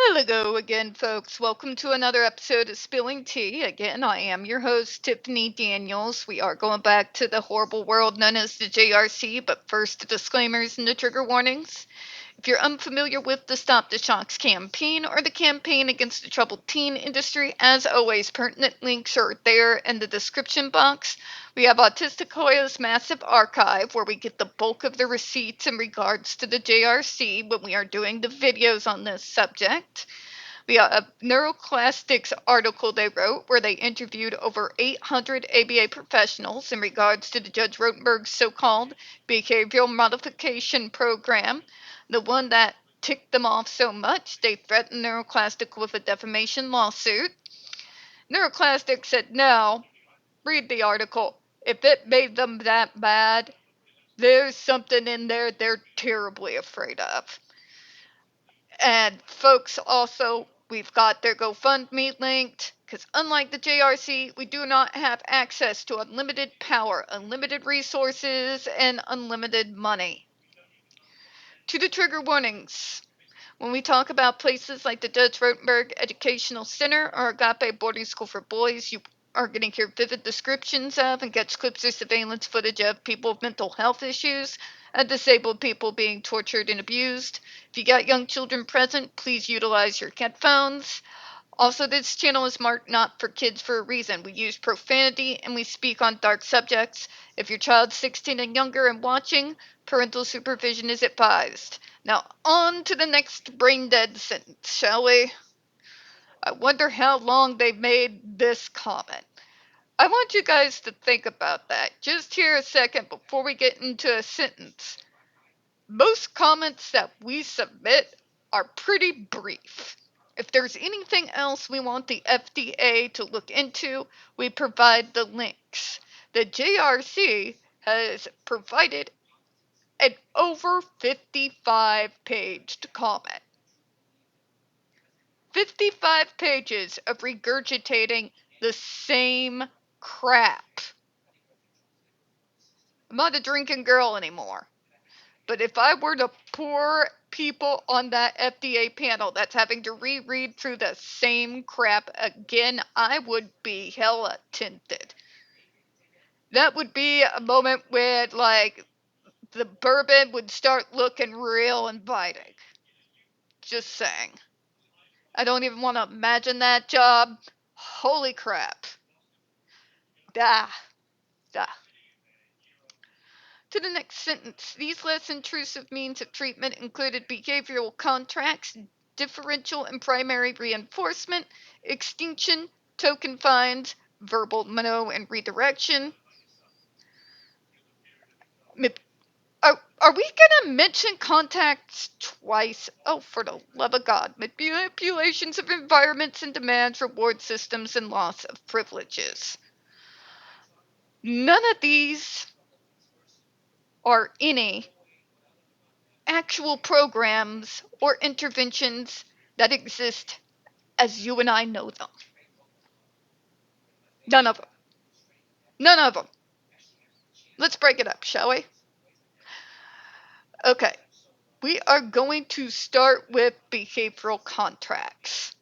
Hello again, folks. Welcome to another episode of Spilling Tea. Again, I am your host, Tiffany Daniels. We are going back to the horrible world known as the JRC, but first, the disclaimers and the trigger warnings. If you're unfamiliar with the Stop the Shocks campaign or the campaign against the troubled teen industry, as always, pertinent links are there in the description box. We have Autistic Hoya's massive archive where we get the bulk of the receipts in regards to the JRC when we are doing the videos on this subject. We got a Neuroclastics article they wrote where they interviewed over 800 ABA professionals in regards to the Judge Rotenberg's so-called behavioral modification program, the one that ticked them off so much they threatened Neuroclastic with a defamation lawsuit. Neuroclastic said no. Read the article. If it made them that bad, there's something in there they're terribly afraid of. And folks, also, we've got their GoFundMe linked, because unlike the JRC, we do not have access to unlimited power, unlimited resources, and unlimited money. To the trigger warnings. When we talk about places like the Judge Rotenberg Educational Center or Agape Boarding School for Boys, you are going to hear vivid descriptions of and catch clips or surveillance footage of people with mental health issues and disabled people being tortured and abused. If you got young children present, please utilize your headphones. Also, this channel is marked not for kids for a reason. We use profanity and we speak on dark subjects. If your child's 16 and younger and watching, parental supervision is advised. Now, on to the next brain dead sentence, shall we? I wonder how long they've made this comment. I want you guys to think about that. Just here a second before we get into a sentence. Most comments that we submit are pretty brief. If there's anything else we want the FDA to look into, we provide the links. The JRC has provided an over 55-page comment. 55 pages of regurgitating the same crap. I'm not a drinking girl anymore. But if I were to pour people on that FDA panel that's having to reread through the same crap again, I would be hella tempted. That would be a moment where, like, the bourbon would start looking real inviting. Just saying. I don't even want to imagine that job. Holy crap. Da. To the next sentence. These less intrusive means of treatment included behavioral contracts, differential and primary reinforcement, extinction, token fines, verbal no and redirection. Are we going to mention contacts twice? Oh, for the love of God. Manipulations of environments and demands, reward systems, and loss of privileges. None of these are any actual programs or interventions that exist as you and I know them. None of them. None of them. Let's break it up, shall we? Okay. We are going to start with behavioral contracts.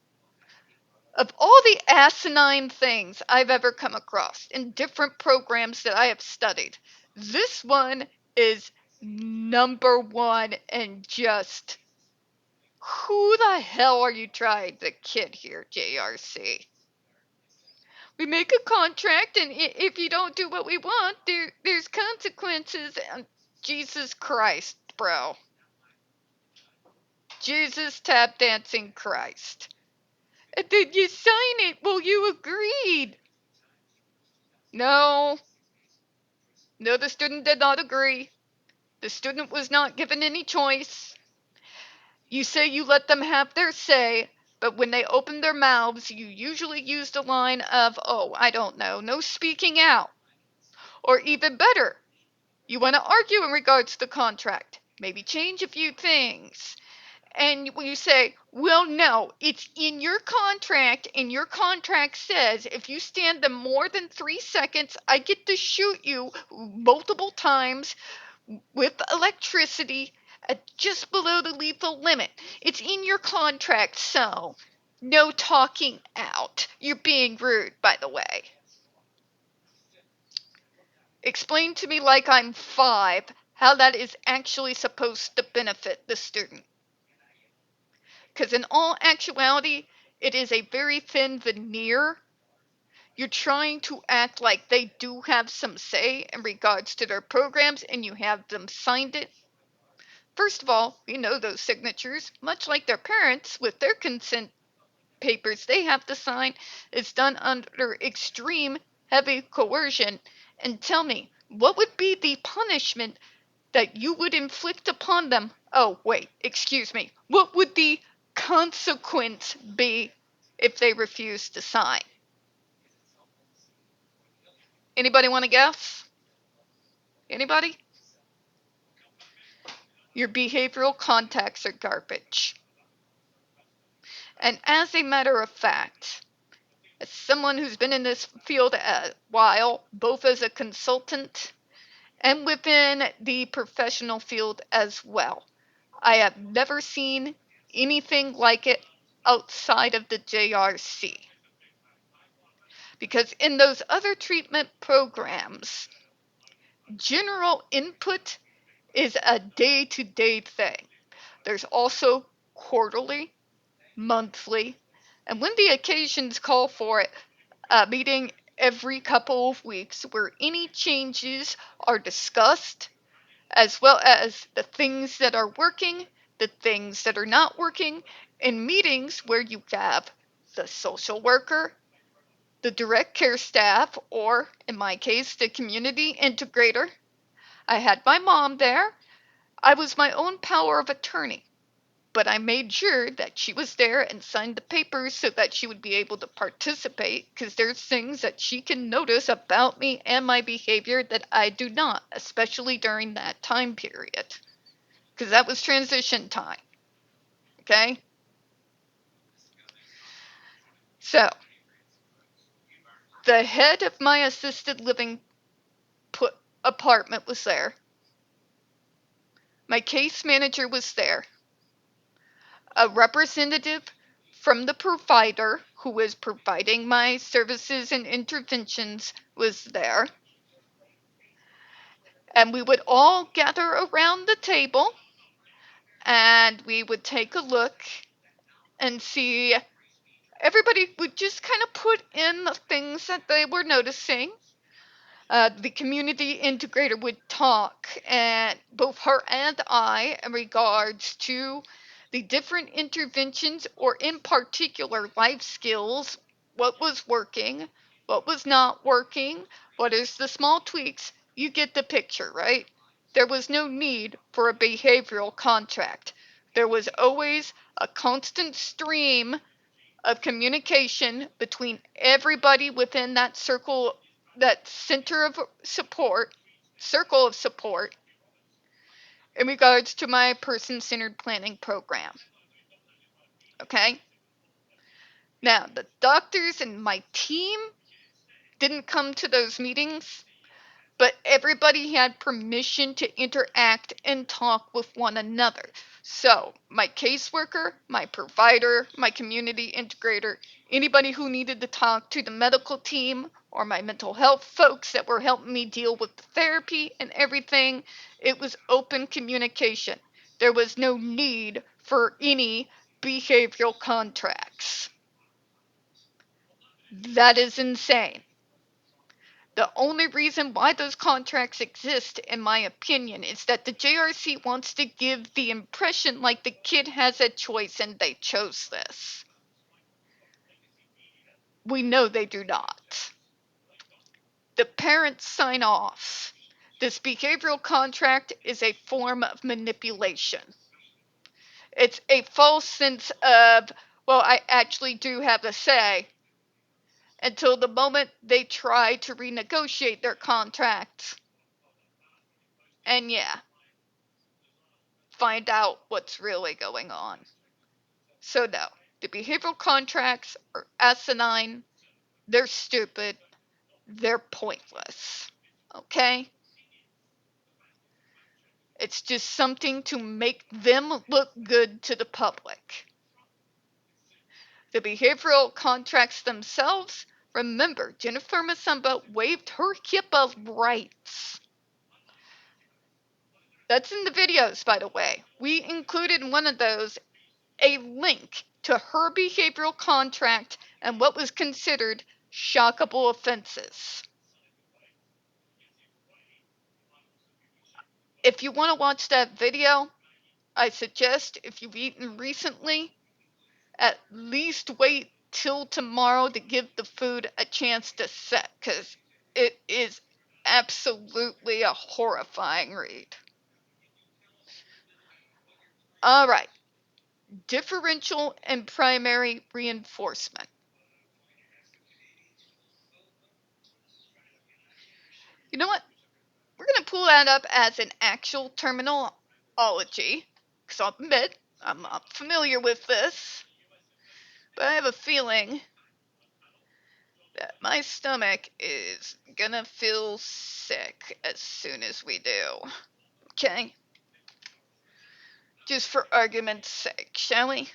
Of all the asinine things I've ever come across in different programs that I have studied, this one is number one and just, who the hell are you trying to kid here, JRC? We make a contract, and if you don't do what we want, there's consequences. Jesus Christ, bro. Jesus tap dancing Christ. And then you sign it. Well, you agreed. No. No, the student did not agree. The student was not given any choice. You say you let them have their say, but when they open their mouths, you usually use the line of, oh, I don't know, no speaking out. Or even better, you want to argue in regards to the contract, maybe change a few things. And you say, well, no, it's in your contract, and your contract says if you stand them more than 3 seconds, I get to shoot you multiple times with electricity at just below the lethal limit. It's in your contract, so no talking out. You're being rude, by the way. Explain to me like I'm 5 how that is actually supposed to benefit the student. Because in all actuality, it is a very thin veneer. You're trying to act like they do have some say in regards to their programs and you have them signed it. First of all, we know those signatures, much like their parents with their consent papers they have to sign, is done under extreme heavy coercion. And tell me, what would be the punishment that you would inflict upon them? Oh, wait, excuse me. What would the consequence be if they refuse to sign? Anybody want to guess? Anybody? Your behavioral contacts are garbage. And as a matter of fact, as someone who's been in this field a while, both as a consultant and within the professional field as well, I have never seen anything like it outside of the JRC. Because in those other treatment programs, general input is a day-to-day thing. There's also quarterly, monthly, and when the occasions call for it, a meeting every couple of weeks where any changes are discussed, as well as the things that are working, the things that are not working, in meetings where you have the social worker, the direct care staff, or in my case, the community integrator. I had my mom there. I was my own power of attorney, but I made sure that she was there and signed the papers so that she would be able to participate, because there's things that she can notice about me and my behavior that I do not, especially during that time period, because that was transition time. Okay? So, the head of my assisted living apartment was there. My case manager was there. A representative from the provider who was providing my services and interventions was there. And we would all gather around the table and we would take a look and see. Everybody would just kind of put in the things that they were noticing. The community integrator would talk, and both her and I, in regards to the different interventions, or in particular life skills, what was working, what was not working, what is the small tweaks. You get the picture, right? There was no need for a behavioral contract. There was always a constant stream of communication between everybody within that circle, that circle of support, in regards to my person-centered planning program. Okay? Now, the doctors and my team didn't come to those meetings, but everybody had permission to interact and talk with one another. So, my caseworker, my provider, my community integrator, anybody who needed to talk to the medical team or my mental health folks that were helping me deal with the therapy and everything, it was open communication. There was no need for any behavioral contracts. That is insane. The only reason why those contracts exist, in my opinion, is that the JRC wants to give the impression like the kid has a choice and they chose this. We know they do not. The parents sign off. This behavioral contract is a form of manipulation. It's a false sense of, well, I actually do have a say, until the moment they try to renegotiate their contracts. And yeah, find out what's really going on. So no, the behavioral contracts are asinine, they're stupid, they're pointless. Okay? It's just something to make them look good to the public. The behavioral contracts themselves, remember, Jennifer Masamba waived her HIPAA rights. That's in the videos, by the way. We included in one of those a link to her behavioral contract and what was considered shockable offenses. If you want to watch that video, I suggest if you've eaten recently, at least wait till tomorrow to give the food a chance to set, because it is absolutely a horrifying read. All right, differential and primary reinforcement. You know what? We're going to pull that up as an actual terminology, because I'll admit I'm not familiar with this, but I have a feeling that my stomach is going to feel sick as soon as we do. Okay? Just for argument's sake, shall we?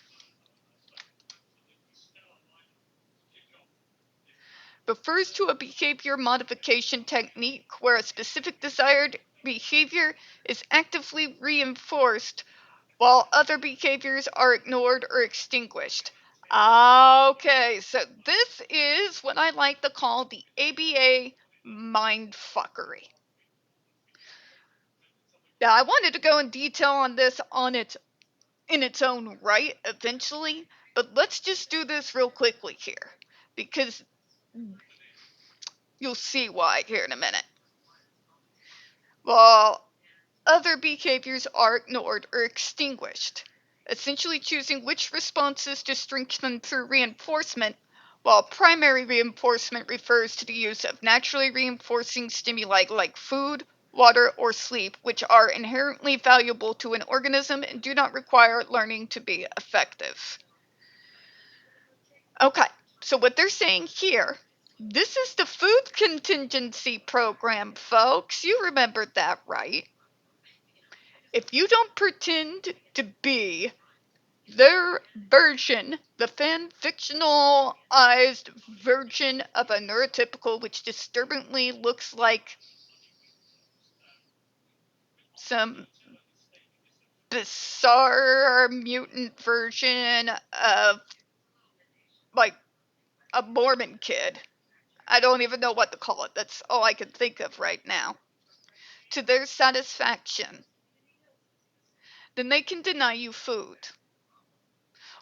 Refers to a behavior modification technique where a specific desired behavior is actively reinforced while other behaviors are ignored or extinguished. Okay, so this is what I like to call the ABA mindfuckery. Now, I wanted to go in detail on this in its own right eventually, but let's just do this real quickly here, because you'll see why here in a minute. Well, other behaviors are ignored or extinguished, essentially choosing which responses to strengthen through reinforcement, while primary reinforcement refers to the use of naturally reinforcing stimuli like food, water, or sleep, which are inherently valuable to an organism and do not require learning to be effective. Okay, so what they're saying here, this is the food contingency program, folks. You remembered that, right? If you don't pretend to be their version, the fan-fictionalized version of a neurotypical, which disturbingly looks like some bizarre mutant version of, like, a Mormon kid. I don't even know what to call it. That's all I can think of right now. To their satisfaction, then they can deny you food.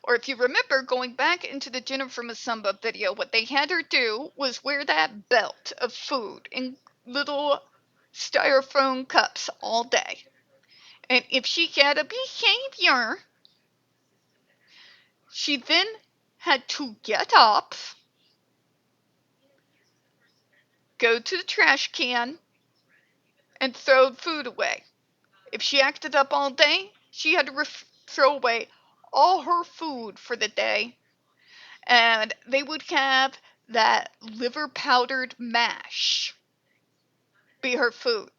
Or if you remember going back into the Jennifer Masamba video, what they had her do was wear that belt of food in little styrofoam cups all day. And if she had a behavior, she then had to get up, go to the trash can, and throw food away. If she acted up all day, she had to throw away all her food for the day, and they would have that liver powdered mash be her food.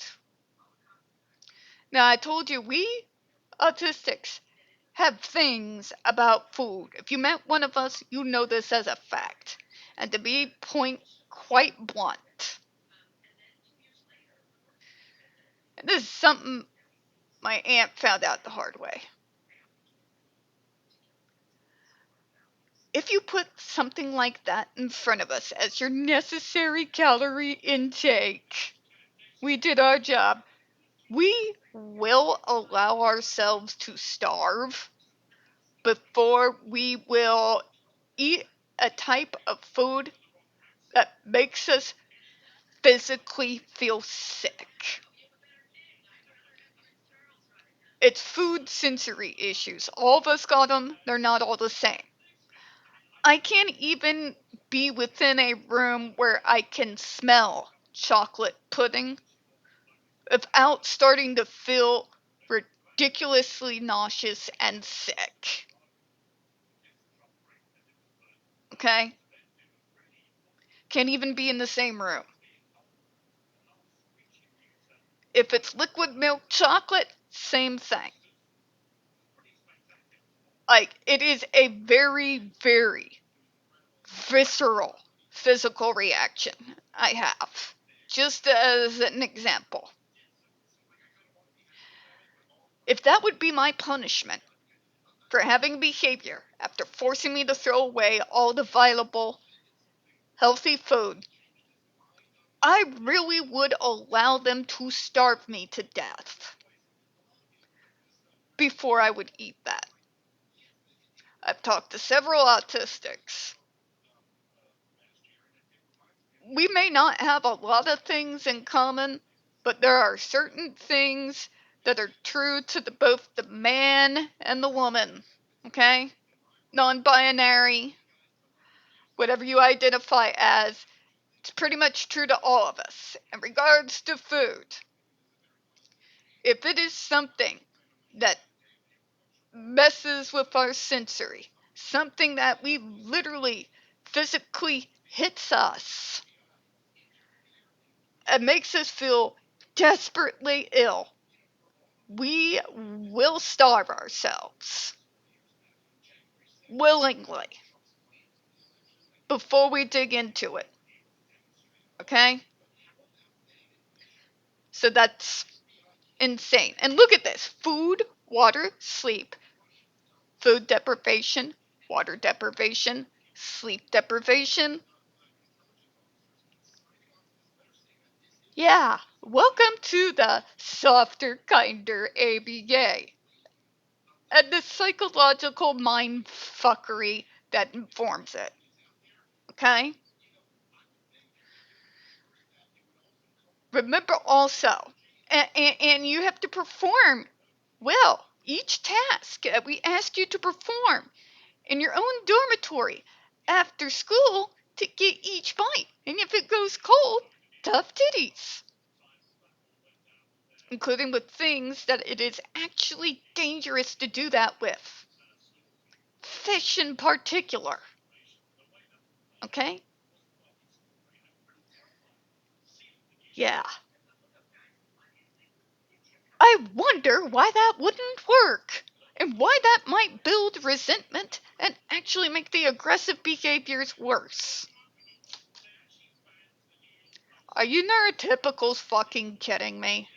Now, I told you, we autistics have things about food. If you met one of us, you know this as a fact. And to be quite blunt, and this is something my aunt found out the hard way. If you put something like that in front of us as your necessary calorie intake, we did our job. We will allow ourselves to starve before we will eat a type of food that makes us physically feel sick. It's food sensory issues. All of us got them, they're not all the same. I can't even be within a room where I can smell chocolate pudding without starting to feel ridiculously nauseous and sick. Okay? Can't even be in the same room. If it's liquid milk chocolate, same thing. Like, it is a very, very visceral physical reaction I have. Just as an example. If that would be my punishment for having behavior after forcing me to throw away all the viable, healthy food, I really would allow them to starve me to death before I would eat that. I've talked to several autistics. We may not have a lot of things in common, but there are certain things that are true to both the man and the woman, okay? Non-binary, whatever you identify as, it's pretty much true to all of us. In regards to food, if it is something that messes with our sensory, something that we literally physically hits us and makes us feel desperately ill, we will starve ourselves willingly before we dig into it. Okay? So that's insane. And look at this: food, water, sleep. Food deprivation, water deprivation, sleep deprivation. Yeah, welcome to the softer, kinder ABA and the psychological mindfuckery that informs it. Okay? Remember also, and you have to perform well each task that we ask you to perform in your own dormitory after school to get each bite. And if it goes cold, tough titties. Including with things that it is actually dangerous to do that with. Fish in particular. Okay? Yeah. I wonder why that wouldn't work. And why that might build resentment and actually make the aggressive behaviors worse. Are you neurotypicals fucking kidding me?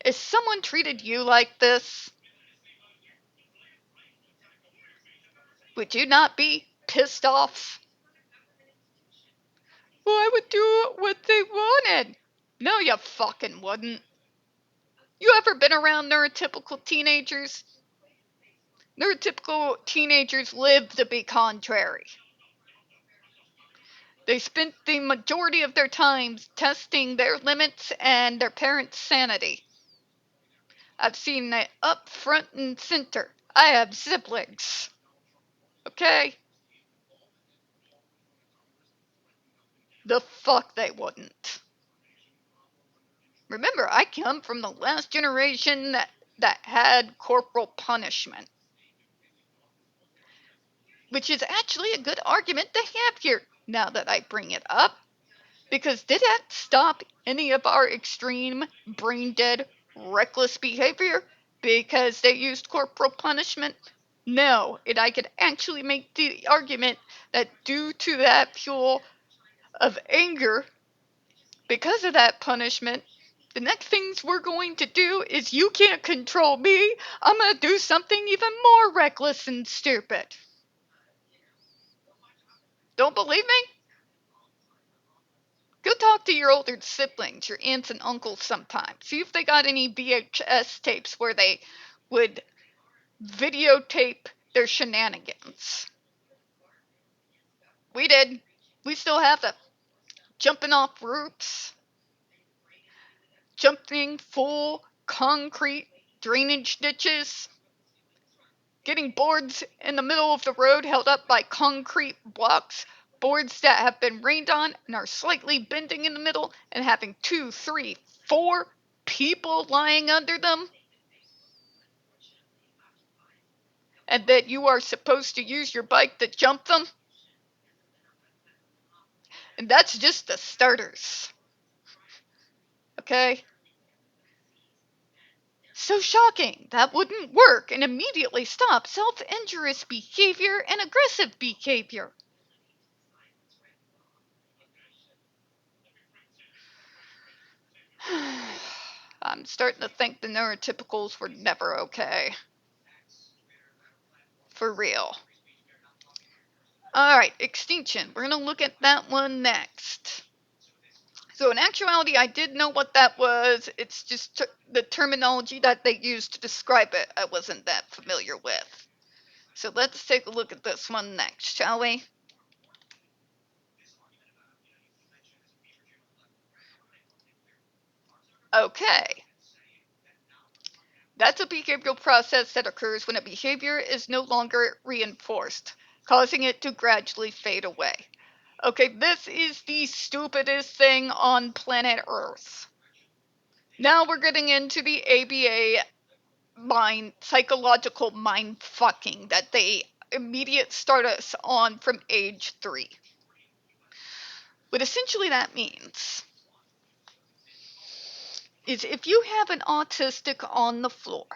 If someone treated you like this, would you not be pissed off? Well, I would do what they wanted. No, you fucking wouldn't. You ever been around neurotypical teenagers? Neurotypical teenagers live to be contrary. They spent the majority of their time testing their limits and their parents' sanity. I've seen it up front and center. I have siblings. Okay? The fuck they wouldn't. Remember, I come from the last generation that had corporal punishment. Which is actually a good argument to have here, now that I bring it up. Because did that stop any of our extreme, brain dead, reckless behavior because they used corporal punishment? No, and I could actually make the argument that due to that fuel of anger, because of that punishment, the next things we're going to do is you can't control me. I'm going to do something even more reckless and stupid. Don't believe me? Go talk to your older siblings, your aunts and uncles sometime. See if they got any VHS tapes where they would videotape their shenanigans. We did. We still have them. Jumping off roofs, jumping full concrete drainage ditches, getting boards in the middle of the road held up by concrete blocks, boards that have been rained on and are slightly bending in the middle, and having 2, 3, 4 people lying under them, and that you are supposed to use your bike to jump them. And that's just the starters. Okay? So shocking, that wouldn't work and immediately stop self-injurious behavior and aggressive behavior. I'm starting to think the neurotypicals were never okay. For real. Alright, extinction. We're going to look at that one next. So in actuality, I did know what that was. It's just the terminology that they used to describe it I wasn't that familiar with. So let's take a look at this one next, shall we? Okay. That's a behavioral process that occurs when a behavior is no longer reinforced, causing it to gradually fade away. Okay, this is the stupidest thing on planet Earth. Now we're getting into the ABA psychological mind fucking that they immediate start us on from age 3. What essentially that means is if you have an autistic on the floor,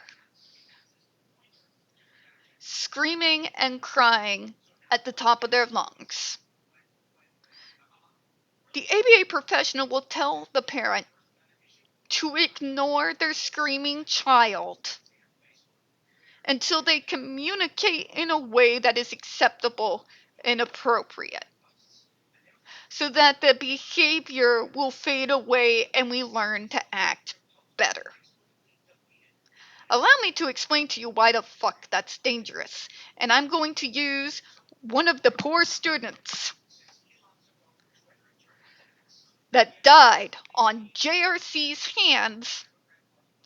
screaming and crying at the top of their lungs, the ABA professional will tell the parent to ignore their screaming child until they communicate in a way that is acceptable and appropriate, so that the behavior will fade away and we learn to act better. Allow me to explain to you why the fuck that's dangerous, and I'm going to use one of the poor students that died on JRC's hands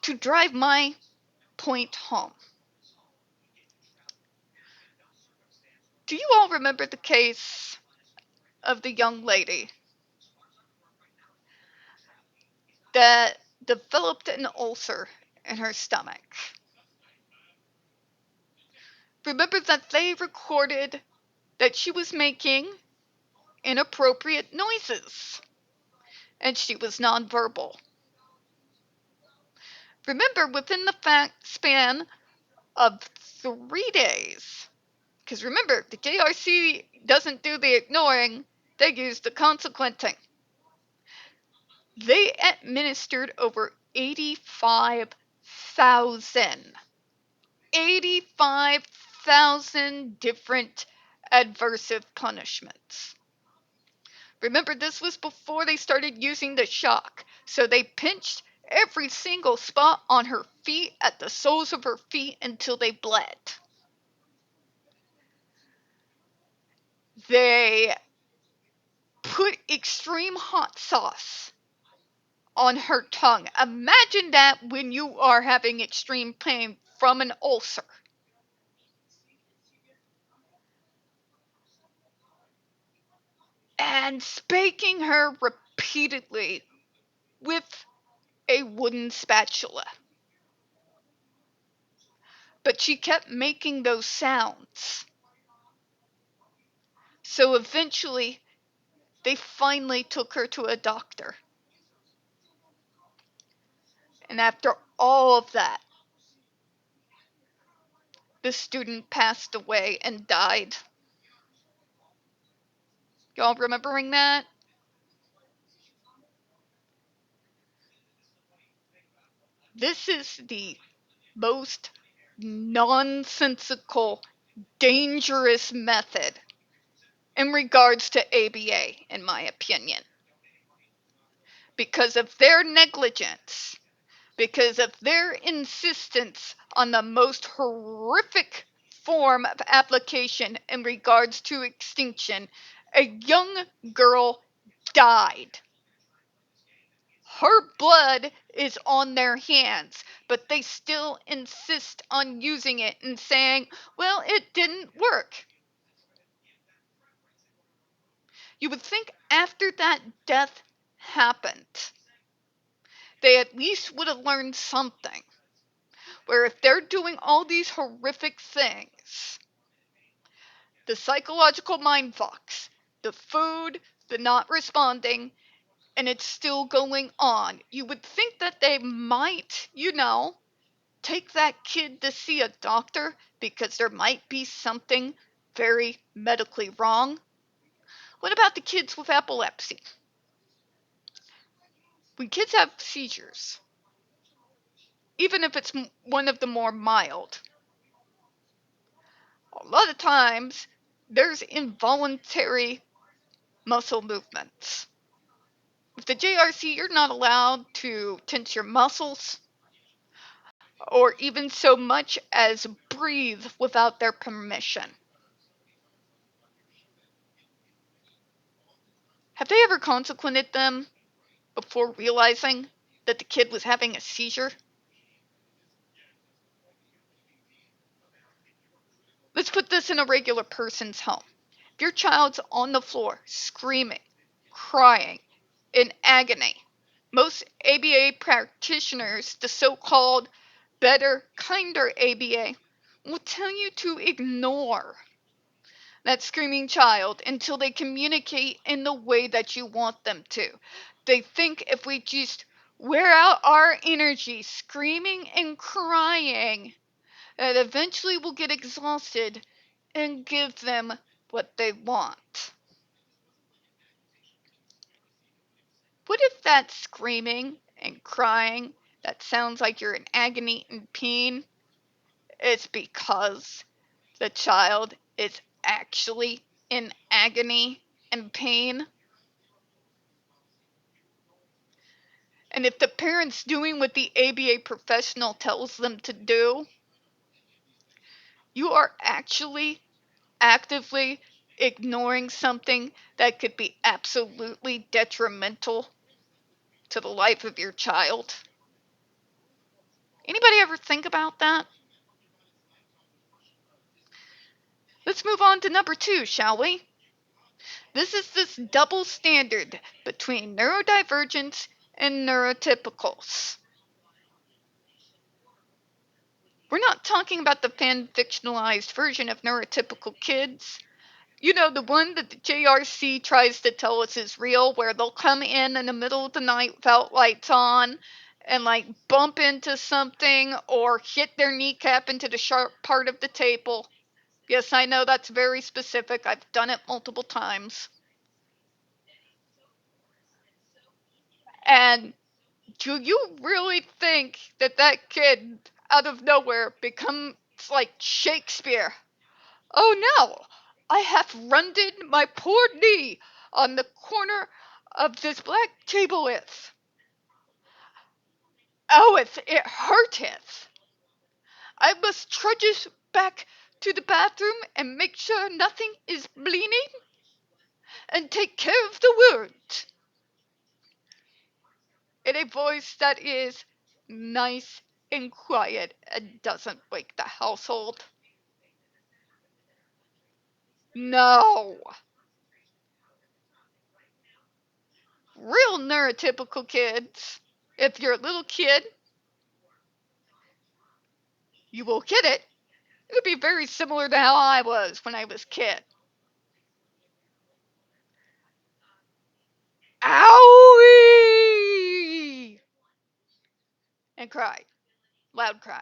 to drive my point home. Do you all remember the case of the young lady that developed an ulcer in her stomach? Remember that they recorded that she was making inappropriate noises and she was nonverbal. Remember, within the span of 3 days, because remember, the JRC doesn't do the ignoring, they use the consequencing. They administered over 85,000 different adversive punishments. Remember, this was before they started using the shock, so they pinched every single spot on her feet at the soles of her feet until they bled. They put extreme hot sauce on her tongue. Imagine that when you are having extreme pain from an ulcer. And spanking her repeatedly with a wooden spatula. But she kept making those sounds. So eventually, they finally took her to a doctor. And after all of that, the student passed away and died. Y'all remembering that? This is the most nonsensical, dangerous method in regards to ABA, in my opinion. Because of their negligence, because of their insistence on the most horrific form of application in regards to extinction, a young girl died. Her blood is on their hands, but they still insist on using it and saying, well, it didn't work. You would think after that death happened, they at least would have learned something. Where if they're doing all these horrific things, the psychological mind fucks, the food, the not responding, and it's still going on, you would think that they might, take that kid to see a doctor because there might be something very medically wrong? What about the kids with epilepsy? When kids have seizures, even if it's one of the more mild, a lot of times there's involuntary muscle movements. With the JRC, you're not allowed to tense your muscles or even so much as breathe without their permission. Have they ever consequented them before realizing that the kid was having a seizure? Let's put this in a regular person's home. If your child's on the floor, screaming, crying, in agony, most ABA practitioners, the so-called better, kinder ABA, will tell you to ignore that screaming child until they communicate in the way that you want them to. They think if we just wear out our energy screaming and crying, that eventually we'll get exhausted and give them what they want. What if that screaming and crying that sounds like you're in agony and pain is because the child is actually in agony and pain? And if the parent's doing what the ABA professional tells them to do, you are actually actively ignoring something that could be absolutely detrimental to the life of your child. Anybody ever think about that? Let's move on to number 2, shall we? This is this double standard between neurodivergents and neurotypicals. We're not talking about the fan-fictionalized version of neurotypical kids. You know, the one that the JRC tries to tell us is real, where they'll come in the middle of the night without lights on and like bump into something or hit their kneecap into the sharp part of the table. Yes, I know that's very specific. I've done it multiple times. And do you really think that that kid out of nowhere becomes like Shakespeare? Oh no! I have runded my poor knee on the corner of this black tableeth. Oh, it hurteth. I must trudge back to the bathroom and make sure nothing is bleeding and take care of the wound. In a voice that is nice and quiet and doesn't wake the household. No. Real neurotypical kids. If you're a little kid, you will get it. It would be very similar to how I was when I was a kid. Owie! And cry. Loud cry.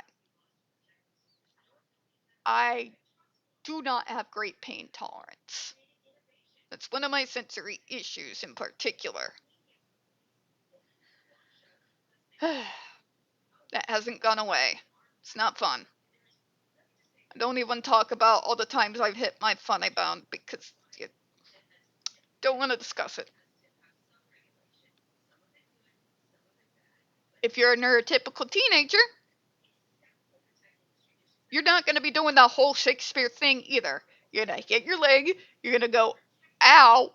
I do not have great pain tolerance. That's one of my sensory issues in particular. That hasn't gone away. It's not fun. I don't even talk about all the times I've hit my funny bone because you don't want to discuss it. If you're a neurotypical teenager, you're not going to be doing that whole Shakespeare thing either. You're going to hit your leg, you're going to go, ow,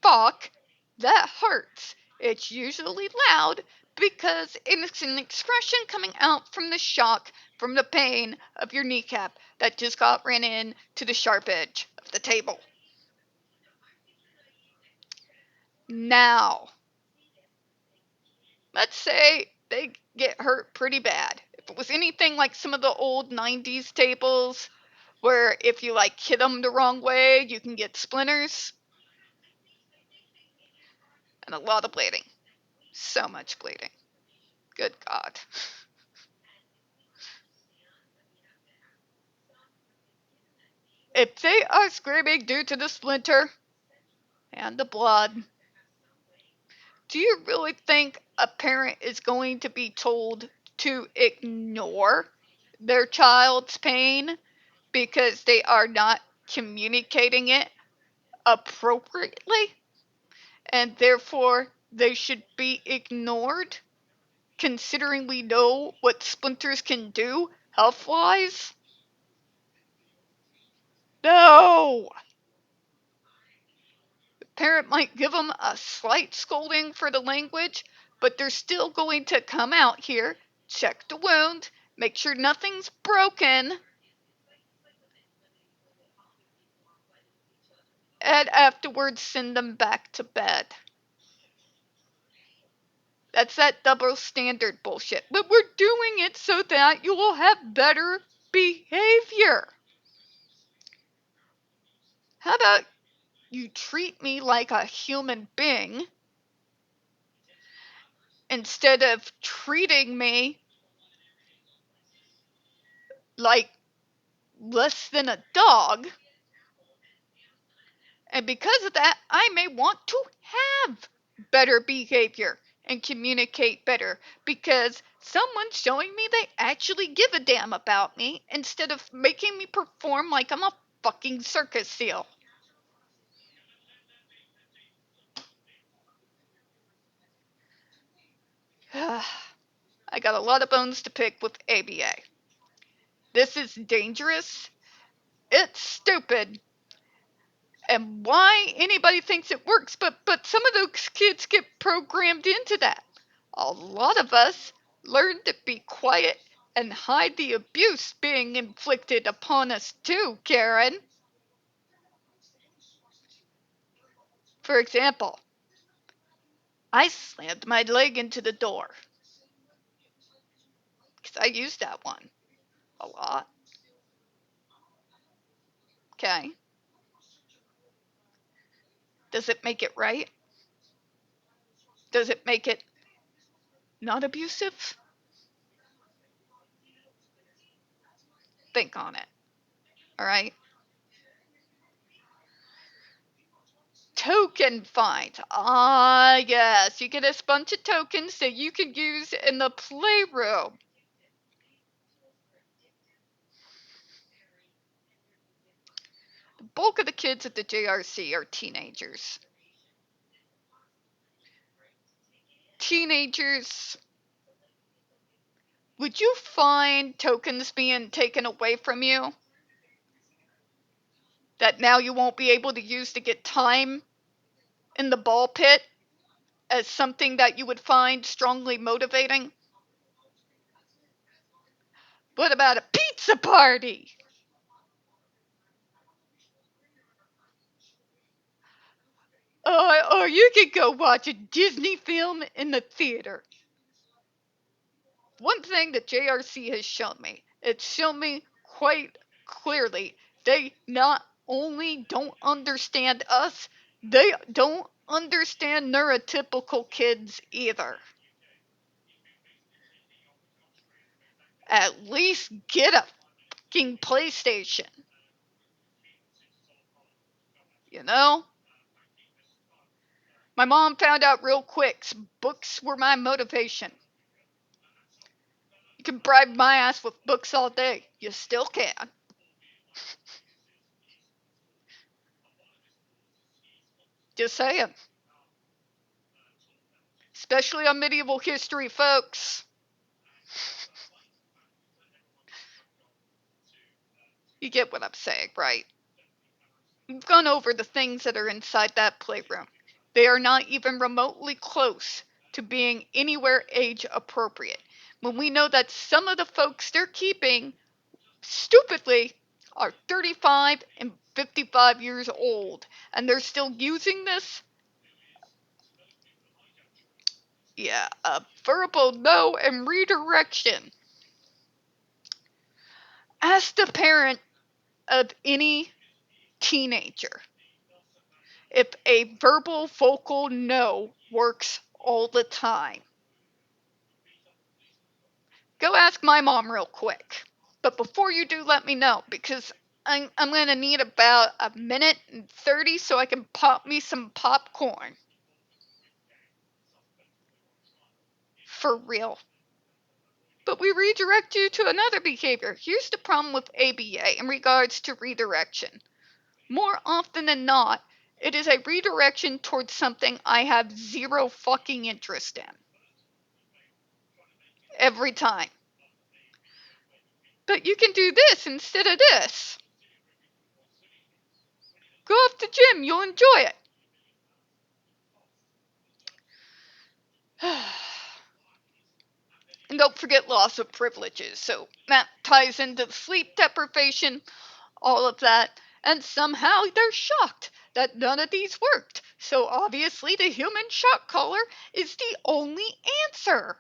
fuck, that hurts. It's usually loud because it's an expression coming out from the shock, from the pain of your kneecap that just got ran in to the sharp edge of the table. Now, let's say they get hurt pretty bad. If it was anything like some of the old 90s tables, where if you like hit them the wrong way, you can get splinters and a lot of bleeding. So much bleeding. Good God. If they are screaming due to the splinter and the blood, do you really think a parent is going to be told to ignore their child's pain because they are not communicating it appropriately and therefore they should be ignored, considering we know what splinters can do health wise? No! The parent might give them a slight scolding for the language, but they're still going to come out here, check the wound, make sure nothing's broken, and afterwards send them back to bed. That's that double standard bullshit. But we're doing it so that you will have better behavior. How about you treat me like a human being instead of treating me like less than a dog? And because of that, I may want to have better behavior and communicate better because someone's showing me they actually give a damn about me instead of making me perform like I'm a fucking circus seal. I got a lot of bones to pick with ABA. This is dangerous. It's stupid. And why anybody thinks it works, but some of those kids get programmed into that. A lot of us learn to be quiet and hide the abuse being inflicted upon us too, Karen. For example, I slammed my leg into the door because I use that one a lot. Okay. Does it make it right? Does it make it not abusive? Think on it. All right. Token fines. Ah, yes. You get a bunch of tokens that you can use in the playroom. The bulk of the kids at the JRC are teenagers. Teenagers, would you find tokens being taken away from you that now you won't be able to use to get time in the ball pit as something that you would find strongly motivating? What about a pizza party? Or you could go watch a Disney film in the theater. One thing that JRC has shown me, it's shown me quite clearly, they not only don't understand us, they don't understand neurotypical kids either. At least get a fucking PlayStation. You know? My mom found out real quick books were my motivation. You can bribe my ass with books all day. You still can. Just saying. Especially on medieval history, folks. You get what I'm saying, right? We've gone over the things that are inside that playroom. They are not even remotely close to being anywhere age appropriate. When we know that some of the folks they're keeping, stupidly, are 35 and 55 years old, and they're still using this, yeah, a verbal no and redirection. Ask the parent of any teenager if a verbal vocal no works all the time. Go ask my mom real quick. But before you do, let me know, because I'm going to need about a minute and 30 so I can pop me some popcorn. For real. But we redirect you to another behavior. Here's the problem with ABA in regards to redirection. More often than not, it is a redirection towards something I have zero fucking interest in. Every time. But you can do this instead of this. Go off the gym, you'll enjoy it. And don't forget loss of privileges. So that ties into sleep deprivation, all of that. And somehow they're shocked that none of these worked. So obviously the human shock collar is the only answer.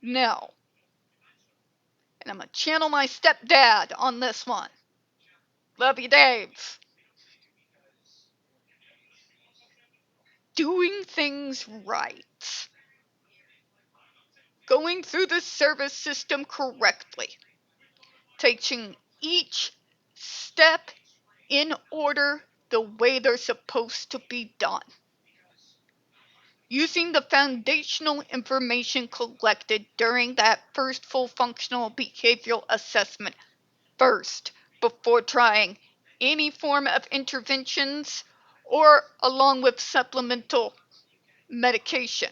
No. And I'm going to channel my stepdad on this one. Love you, Dave. Doing things right. Going through the service system correctly. Taking each step in order the way they're supposed to be done. Using the foundational information collected during that first full functional behavioral assessment first before trying any form of interventions or along with supplemental medication.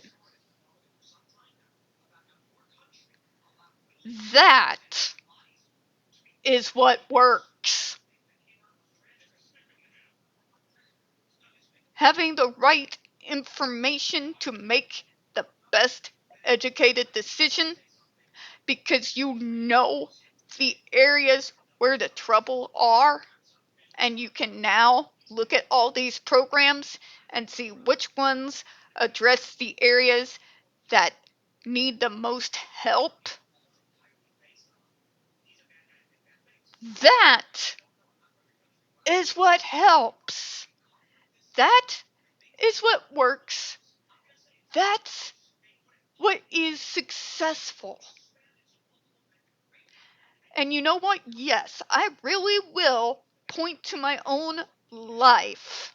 That is what works. Having the right information to make the best educated decision because you know the areas where the trouble are, and you can now look at all these programs and see which ones address the areas that need the most help. That is what helps. That is what works. That's what is successful. And you know what? Yes, I really will point to my own life.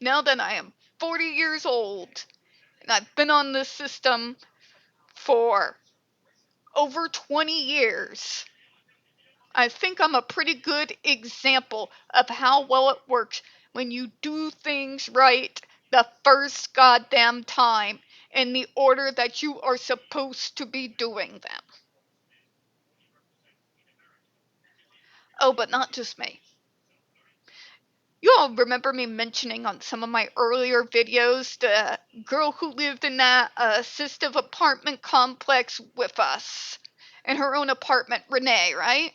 Now that I am 40 years old and I've been on this system for over 20 years, I think I'm a pretty good example of how well it works when you do things right the first goddamn time in the order that you are supposed to be doing them. Oh, but not just me. You all remember me mentioning on some of my earlier videos the girl who lived in that assistive apartment complex with us in her own apartment, Renee, right?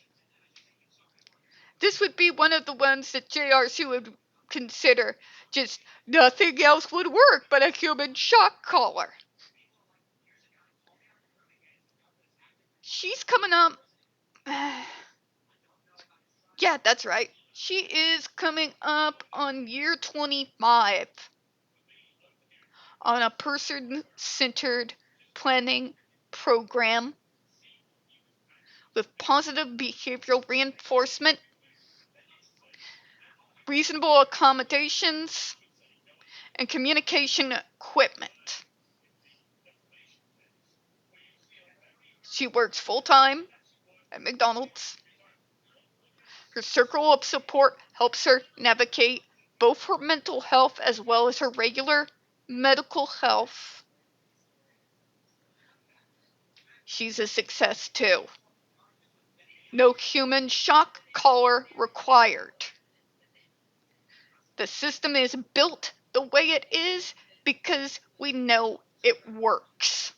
This would be one of the ones that JRC would consider just nothing else would work but a human shock collar. She's coming up. Yeah, that's right. She is coming up on year 25 on a person-centered planning program with positive behavioral reinforcement, reasonable accommodations, and communication equipment. She works full-time at McDonald's. Her circle of support helps her navigate both her mental health as well as her regular medical health. She's a success too. No human shock collar required. The system is built the way it is because we know it works.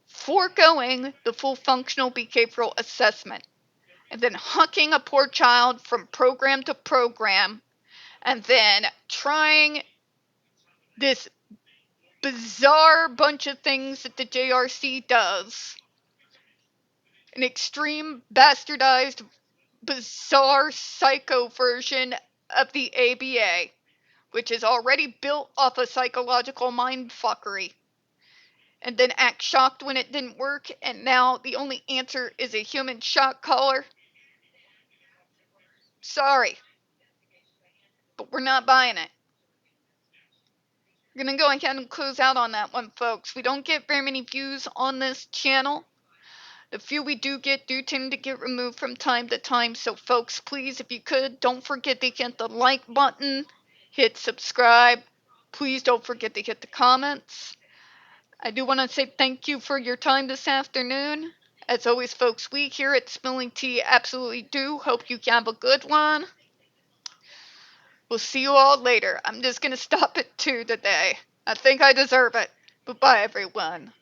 Foregoing the full functional behavioral assessment and then hucking a poor child from program to program and then trying this bizarre bunch of things that the JRC does. An extreme, bastardized, bizarre psycho version of the ABA, which is already built off of psychological mindfuckery. and then act shocked when it didn't work, and now the only answer is a human shock collar. Sorry, but we're not buying it. We're gonna go ahead and close out on that one, folks. We don't get very many views on this channel. The few we do tend to get removed from time to time. So, folks, please, if you could, don't forget to hit the like button, hit subscribe. Please don't forget to hit the comments. I do want to say thank you for your time this afternoon. As always, folks, we here at Spilling Tea absolutely do hope you have a good one. We'll see you all later. I'm just going to stop at 2 today. I think I deserve it. Bye-bye, everyone.